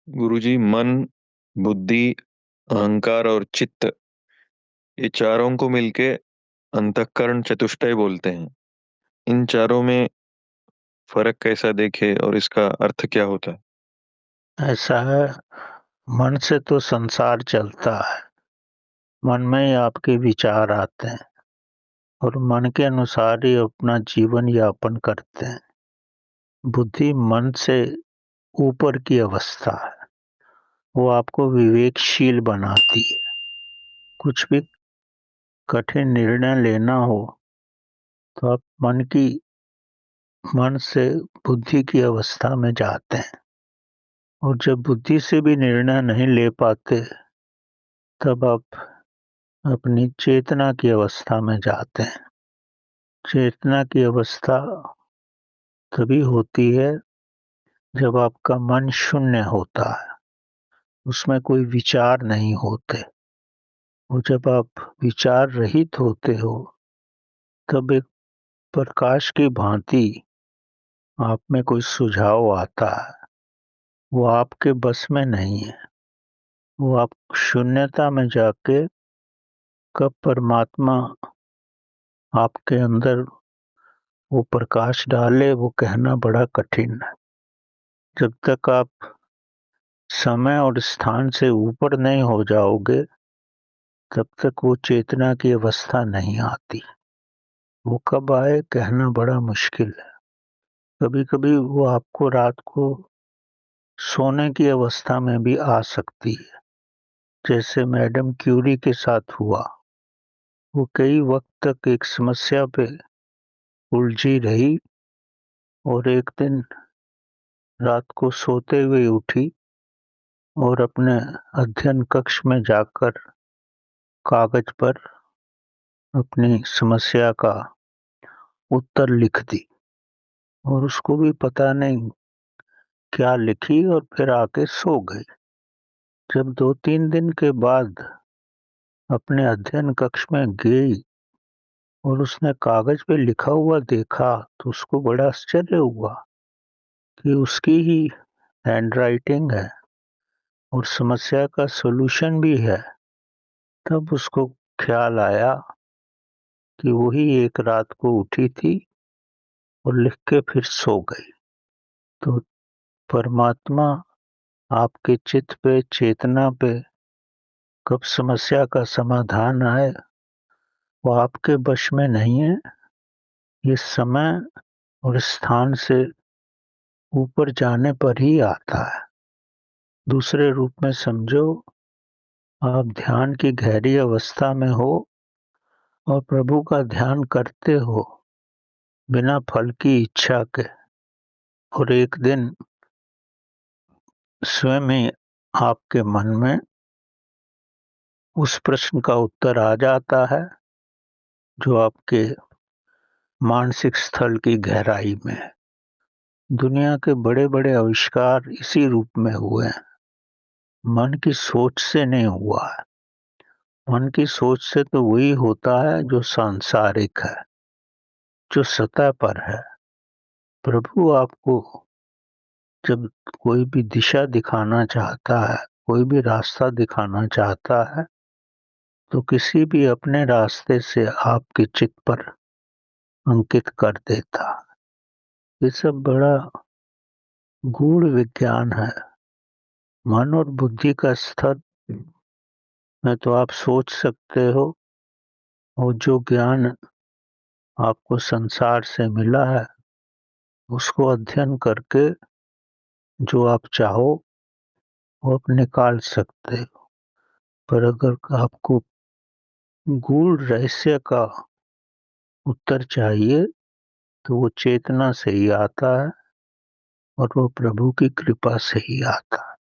गुरुजी, मन, बुद्धि, अहंकार और चित्त, ये चारों को मिलके अंतःकरण चतुष्टय बोलते हैं। इन चारों में फर्क कैसा देखे और इसका अर्थ क्या होता है? ऐसा है। मन से तो संसार चलता है। मन में ही आपके विचार आते हैं और मन के अनुसार ही अपना जीवन यापन करते हैं। बुद्धि मन से ऊपर की अवस्था है। वो आपको विवेकशील बनाती है। कुछ भी कठिन निर्णय लेना हो तो आप मन से बुद्धि की अवस्था में जाते हैं। और जब बुद्धि से भी निर्णय नहीं ले पाते तब आप अपनी चेतना की अवस्था में जाते हैं। चेतना की अवस्था तभी होती है जब आपका मन शून्य होता है, उसमें कोई विचार नहीं होते। और जब आप विचार रहित होते हो तब एक प्रकाश की भांति आप में कोई सुझाव आता है। वो आपके बस में नहीं है। वो आप शून्यता में जाके कब परमात्मा आपके अंदर वो प्रकाश डाले, वो कहना बड़ा कठिन है। जब तक आप समय और स्थान से ऊपर नहीं हो जाओगे तब तक वो चेतना की अवस्था नहीं आती। वो कब आए कहना बड़ा मुश्किल है। कभी-कभी वो आपको रात को सोने की अवस्था में भी आ सकती है, जैसे मैडम क्यूरी के साथ हुआ। वो कई वक़्त तक एक समस्या पे उलझी रही और एक दिन रात को सोते हुए उठी और अपने अध्ययन कक्ष में जाकर कागज पर अपनी समस्या का उत्तर लिख दी। और उसको भी पता नहीं क्या लिखी और फिर आके सो गई। जब 2-3 दिन के बाद अपने अध्ययन कक्ष में गई और उसने कागज पे लिखा हुआ देखा तो उसको बड़ा आश्चर्य हुआ कि उसकी ही हैंडराइटिंग है और समस्या का सॉल्यूशन भी है। तब उसको ख्याल आया कि वही एक रात को उठी थी और लिख के फिर सो गई। तो परमात्मा आपके चित्त पे, चेतना पे कब समस्या का समाधान आए वो आपके वश में नहीं है। ये समय और स्थान से ऊपर जाने पर ही आता है। दूसरे रूप में समझो, आप ध्यान की गहरी अवस्था में हो और प्रभु का ध्यान करते हो बिना फल की इच्छा के। और एक दिन स्वयं ही आपके मन में उस प्रश्न का उत्तर आ जाता है जो आपके मानसिक स्थल की गहराई में है। दुनिया के बड़े-बड़े आविष्कार इसी रूप में हुए हैं। मन की सोच से नहीं हुआ है। मन की सोच से तो वही होता है जो सांसारिक है, जो सतह पर है। प्रभु आपको जब कोई भी दिशा दिखाना चाहता है, कोई भी रास्ता दिखाना चाहता है, तो किसी भी अपने रास्ते से आपके चित्त पर अंकित कर देता। ये सब बड़ा गूढ़ विज्ञान है। मन और बुद्धि का स्तर में तो आप सोच सकते हो और जो ज्ञान आपको संसार से मिला है उसको अध्ययन करके जो आप चाहो वो आप निकाल सकते हो। पर अगर आपको गूढ़ रहस्य का उत्तर चाहिए तो वो चेतना से ही आता है और वो प्रभु की कृपा से ही आता है।